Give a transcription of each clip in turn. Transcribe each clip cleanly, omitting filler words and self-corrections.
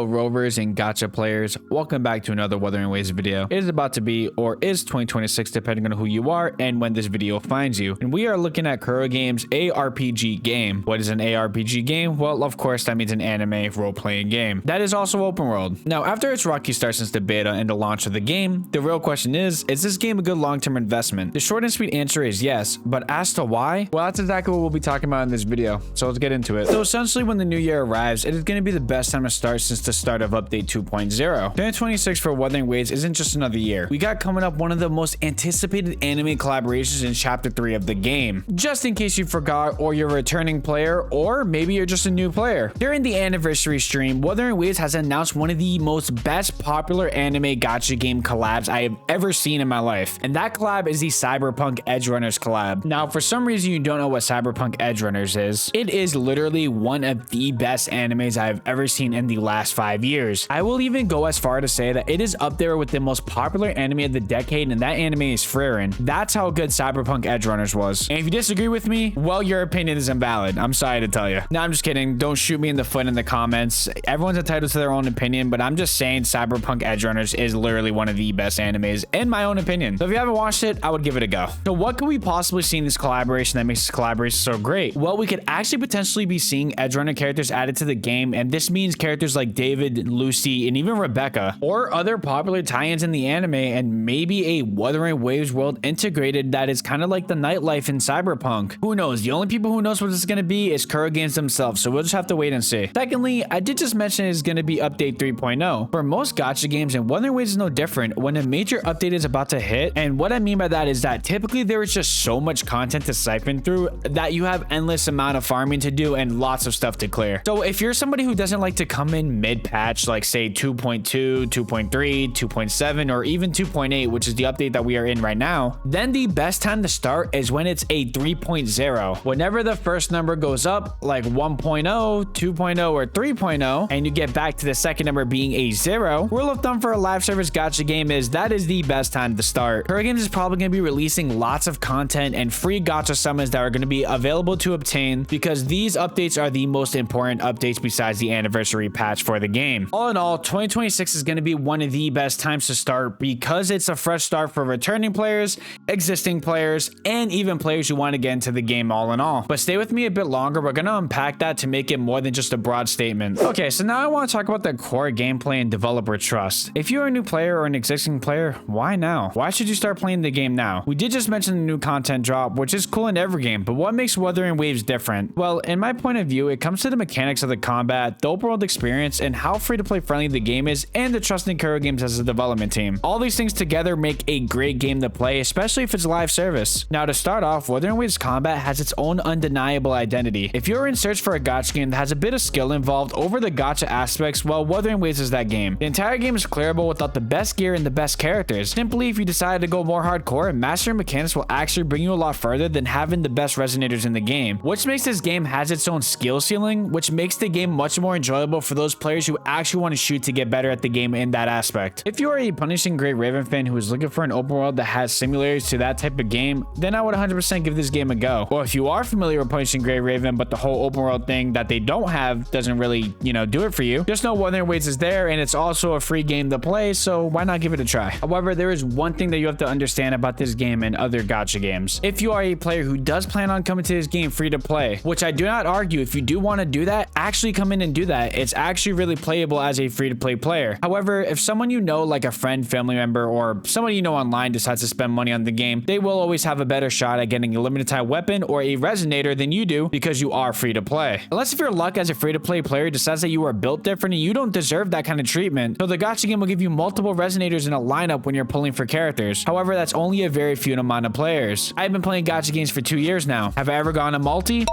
Hello rovers and gacha players, welcome back to another Wuthering Waves video. It is about to be, or is 2026 depending on who you are and when this video finds you. And we are looking at Kuro Games ARPG game. What is an ARPG game? Well, of course that means an anime role-playing game. That is also open world. Now after its rocky start since the beta and the launch of the game, the real question is this game a good long-term investment? The short and sweet answer is yes, but as to why? Well, that's exactly what we'll be talking about in this video. So let's get into it. So essentially when the new year arrives, it is going to be the best time to start since the start of update 2.0. 2026 for Wuthering Waves isn't just another year. We got coming up one of the most anticipated anime collaborations in chapter 3 of the game. Just in case you forgot or you're a returning player or maybe you're just a new player. During the anniversary stream, Wuthering Waves has announced one of the most best popular anime gacha game collabs I have ever seen in my life. And that collab is the Cyberpunk Edgerunners collab. Now for some reason you don't know what Cyberpunk Edgerunners is, it is literally one of the best animes I've ever seen in the last 5 years. I will even go as far to say that it is up there with the most popular anime of the decade, and that anime is Frieren. That's how good Cyberpunk Edgerunners was. And if you disagree with me, well, your opinion is invalid. I'm sorry to tell you. No, I'm just kidding. Don't shoot me in the foot in the comments. Everyone's entitled to their own opinion, but I'm just saying Cyberpunk Edgerunners is literally one of the best animes in my own opinion. So if you haven't watched it, I would give it a go. So what could we possibly see in this collaboration that makes this collaboration so great? Well, we could actually potentially be seeing Edgerunner characters added to the game, and this means characters like David, Lucy, and even Rebecca, or other popular tie-ins in the anime, and maybe a Wuthering Waves world integrated that is kind of like the nightlife in Cyberpunk. Who knows? The only people who knows what this is going to be is Kuro Games themselves, so we'll just have to wait and see. Secondly, I did just mention it is going to be update 3.0. For most gacha games, and Wuthering Waves is no different, when a major update is about to hit, and what I mean by that is that typically there is just so much content to siphon through that you have endless amount of farming to do and lots of stuff to clear. So if you're somebody who doesn't like to come in mid-patch, like say 2.2, 2.3, 2.7, or even 2.8, which is the update that we are in right now, then the best time to start is when it's a 3.0. Whenever the first number goes up, like 1.0, 2.0, or 3.0, and you get back to the second number being a 0, rule of thumb for a live service gacha game is that is the best time to start. Kuro Games is probably going to be releasing lots of content and free gacha summons that are going to be available to obtain because these updates are the most important updates besides the anniversary patch for the game. All in all, 2026 is going to be one of the best times to start because it's a fresh start for returning players, existing players, and even players who want to get into the game all in all. But stay with me a bit longer, we're going to unpack that to make it more than just a broad statement. Okay, so now I want to talk about the core gameplay and developer trust. If you're a new player or an existing player, why now? Why should you start playing the game now? We did just mention the new content drop, which is cool in every game, but what makes Wuthering Waves different? Well, in my point of view, it comes to the mechanics of the combat, the open world experience, and how free-to-play friendly the game is, and the trust in Kuro Games as a development team. All these things together make a great game to play, especially if it's live service. Now to start off, Wuthering Waves combat has its own undeniable identity. If you're in search for a gacha game that has a bit of skill involved over the gacha aspects, well, Wuthering Waves is that game. The entire game is clearable without the best gear and the best characters. Simply, if you decide to go more hardcore, mastering mechanics will actually bring you a lot further than having the best resonators in the game, which makes this game has its own skill ceiling, which makes the game much more enjoyable for those players who actually want to shoot to get better at the game in that aspect. If you are a Punishing Great Raven fan who is looking for an open world that has similarities to that type of game, then I would 100% give this game a go. Or if you are familiar with Punishing Great Raven, but the whole open world thing that they don't have doesn't really, do it for you, just know Wuthering Waves is there, and it's also a free game to play, so why not give it a try? However, there is one thing that you have to understand about this game and other gacha games. If you are a player who does plan on coming to this game free to play, which I do not argue, if you do want to do that, actually come in and do that. It's actually really playable as a free to play player. However, if someone you know, like a friend, family member, or somebody you know online decides to spend money on the game, they will always have a better shot at getting a limited time weapon or a resonator than you do because you are free to play. Unless if your luck as a free to play player decides that you are built different and you don't deserve that kind of treatment, so the gacha game will give you multiple resonators in a lineup when you're pulling for characters. However, that's only a very few amount of players. I've been playing gacha games for 2 years now. Have I ever gone a multi?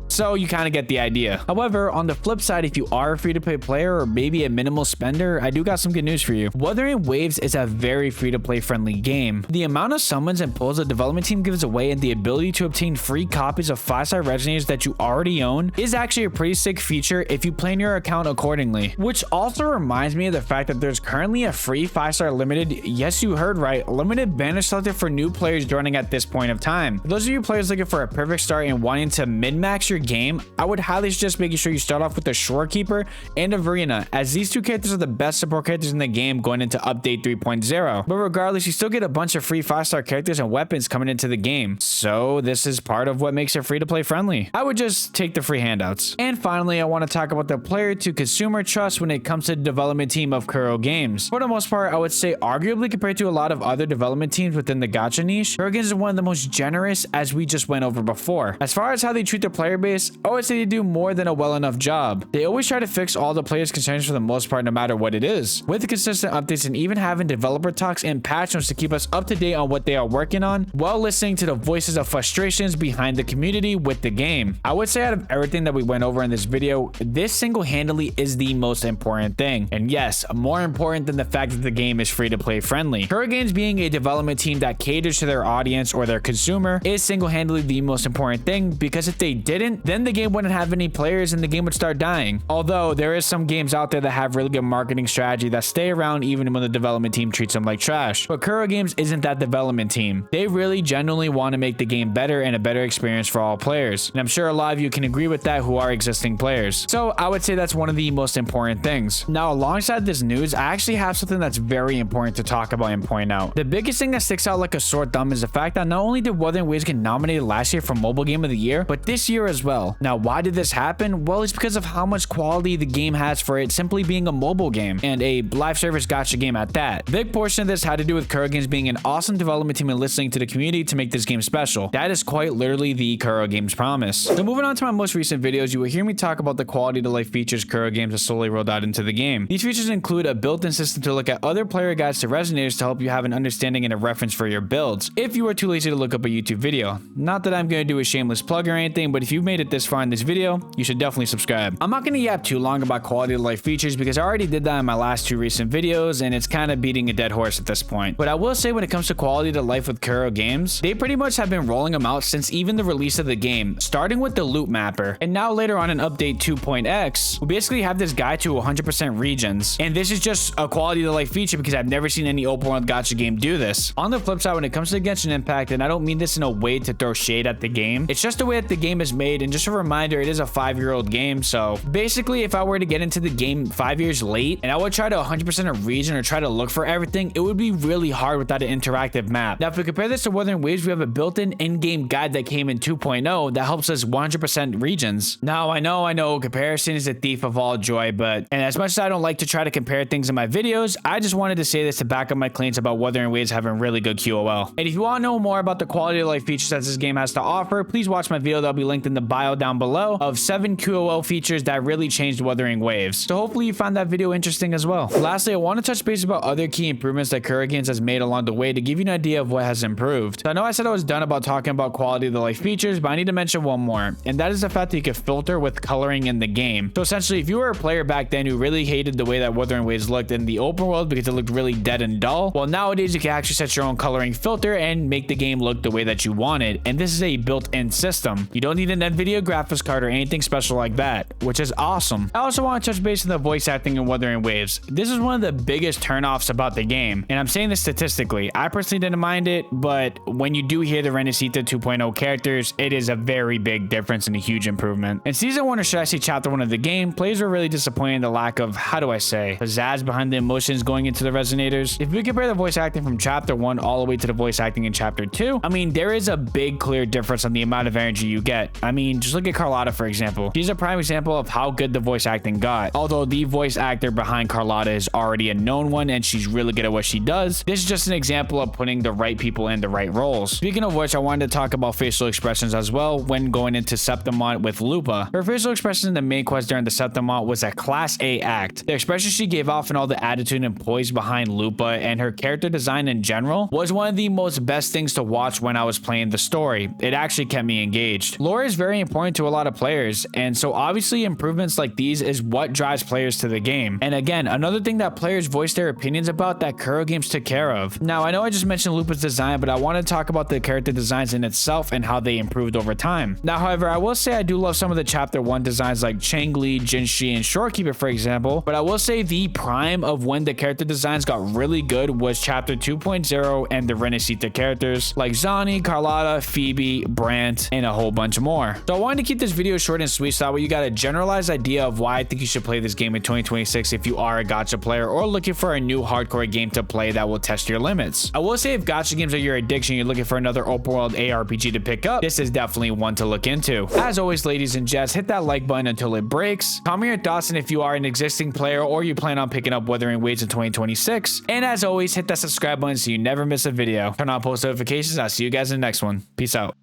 So you kind of get the idea. However, on the flip side, if you are a free-to-play player or maybe a minimal spender, I do got some good news for you. Wuthering Waves is a very free-to-play friendly game. The amount of summons and pulls the development team gives away and the ability to obtain free copies of 5-star resonators that you already own is actually a pretty sick feature if you plan your account accordingly. Which also reminds me of the fact that there's currently a free 5-star limited, yes you heard right, limited banner selected for new players joining at this point of time. For those of you players looking for a perfect start and wanting to min-max your game, I would highly suggest making sure you start off with the Shorekeeper and a Verena, as these two characters are the best support characters in the game going into update 3.0. But regardless, you still get a bunch of free 5-star characters and weapons coming into the game, so this is part of what makes it free to play friendly. I would just take the free handouts. And finally, I want to talk about the player to consumer trust when it comes to the development team of Kuro Games. For the most part, I would say arguably compared to a lot of other development teams within the gacha niche, Kuro Games is one of the most generous, as we just went over before. As far as how they treat their player base, I would say they do more than a well enough job. They always try to fix all the players' concerns for the most part, no matter what it is, with the consistent updates and even having developer talks and patch notes to keep us up to date on what they are working on, while listening to the voices of frustrations behind the community with the game. I would say out of everything that we went over in this video, this single-handedly is the most important thing. And yes, more important than the fact that the game is free to play friendly. Kuro Games being a development team that caters to their audience or their consumer is single-handedly the most important thing, because if they didn't, then the game wouldn't have any players and the game would start dying. Although there is some games out there that have really good marketing strategy that stay around even when the development team treats them like trash. But Kuro Games isn't that development team. They really genuinely want to make the game better and a better experience for all players. And I'm sure a lot of you can agree with that who are existing players. So I would say that's one of the most important things. Now, alongside this news, I actually have something that's very important to talk about and point out. The biggest thing that sticks out like a sore thumb is the fact that not only did Wuthering Waves get nominated last year for Mobile Game of the Year, but this year as well. Now, why did this happen? Well, it's because of how much quality the game has for it simply being a mobile game and a live service gacha game at that. A big portion of this had to do with Kuro Games being an awesome development team and listening to the community to make this game special. That is quite literally the Kuro Games promise. So moving on to my most recent videos, you will hear me talk about the quality of life features Kuro Games has slowly rolled out into the game. These features include a built-in system to look at other player guides to resonators to help you have an understanding and a reference for your builds, if you are too lazy to look up a YouTube video. Not that I'm going to do a shameless plug or anything, but if you've made it this far in this video, you should definitely subscribe. I'm not going to yap too long about quality of life features because I already did that in my last two recent videos and it's kind of beating a dead horse at this point. But I will say when it comes to quality of life with Kuro Games, they pretty much have been rolling them out since even the release of the game, starting with the loot mapper. And now later on in update 2.x, we basically have this guide to 100% regions. And this is just a quality of life feature because I've never seen any open world gacha game do this. On the flip side, when it comes to Genshin Impact, and I don't mean this in a way to throw shade at the game, it's just the way that the game is made. And just a reminder, it is a 5-year-old game. So basically, if I were to get into the game 5 years late and I would try to 100% a region or try to look for everything, it would be really hard without an interactive map. Now, if we compare this to Wuthering Waves, we have a built-in in-game guide that came in 2.0 that helps us 100% regions. Now, I know comparison is a thief of all joy, and as much as I don't like to try to compare things in my videos, I just wanted to say this to back up my claims about Wuthering Waves having really good QOL. And if you want to know more about the quality of life features that this game has to offer, please watch my video that'll be linked in the bio down below of 7 QOL features that really changed Wuthering Waves. So hopefully you found that video interesting as well. Lastly, I want to touch base about other key improvements that Kuro Games has made along the way to give you an idea of what has improved. So I know I said I was done about talking about quality of the life features, but I need to mention one more, and that is the fact that you can filter with coloring in the game. So essentially, if you were a player back then who really hated the way that Wuthering Waves looked in the open world because it looked really dead and dull, well, nowadays you can actually set your own coloring filter and make the game look the way that you want it. And this is a built-in system. You don't need an NVIDIA graphics card or anything special like that, which is awesome. I also want to touch base on the voice acting in Wuthering Waves. This is one of the biggest turnoffs about the game, and I'm saying this statistically. I personally didn't mind it, but when you do hear the Renacita 2.0 characters, it is a very big difference and a huge improvement. In Season 1, or should I say Chapter 1 of the game, players were really disappointed in the lack of, how do I say, pizzazz behind the emotions going into the resonators. If we compare the voice acting from Chapter 1 all the way to the voice acting in Chapter 2, I mean, there is a big clear difference on the amount of energy you get. I mean, just look at Carlotta, for example. She's a prime example of how good the voice acting got. Although the voice actor behind Carlotta is already a known one and she's really good at what she does, this is just an example of putting the right people in the right roles. Speaking of which, I wanted to talk about facial expressions as well when going into Septimont with Lupa. Her facial expression in the main quest during the Septimont was a Class A act. The expression she gave off and all the attitude and poise behind Lupa and her character design in general was one of the most best things to watch when I was playing the story. It actually kept me engaged. Lore is very important to a lot of players, and so obviously improvements like these is what drives players to the game. And again, another thing that players voice their opinions about that Kuro Games took care of. Now, I know I just mentioned Lupa's design, but I want to talk about the character designs in itself and how they improved over time. Now, however, I will say I do love some of the Chapter 1 designs like Changli, Jinshi, and Shorekeeper, for example, but I will say the prime of when the character designs got really good was Chapter 2.0 and the Renacita characters like Zani, Carlotta, Phoebe, Brant, and a whole bunch more. So I wanted to keep this video short and sweet, so that way you got a generalized idea of why I think you should play this game in 2026 if you are a gacha player or looking for a new hardcore game to play that will test your limits. I will say, if gacha games are your addiction, you're looking for another open world ARPG to pick up, this is definitely one to look into. As always, ladies and gents, hit that like button until it breaks. Comment your thoughts and if you are an existing player or you plan on picking up Wuthering Waves in 2026. And as always, hit that subscribe button so you never miss a video. Turn on post notifications. I'll see you guys in the next one. Peace out.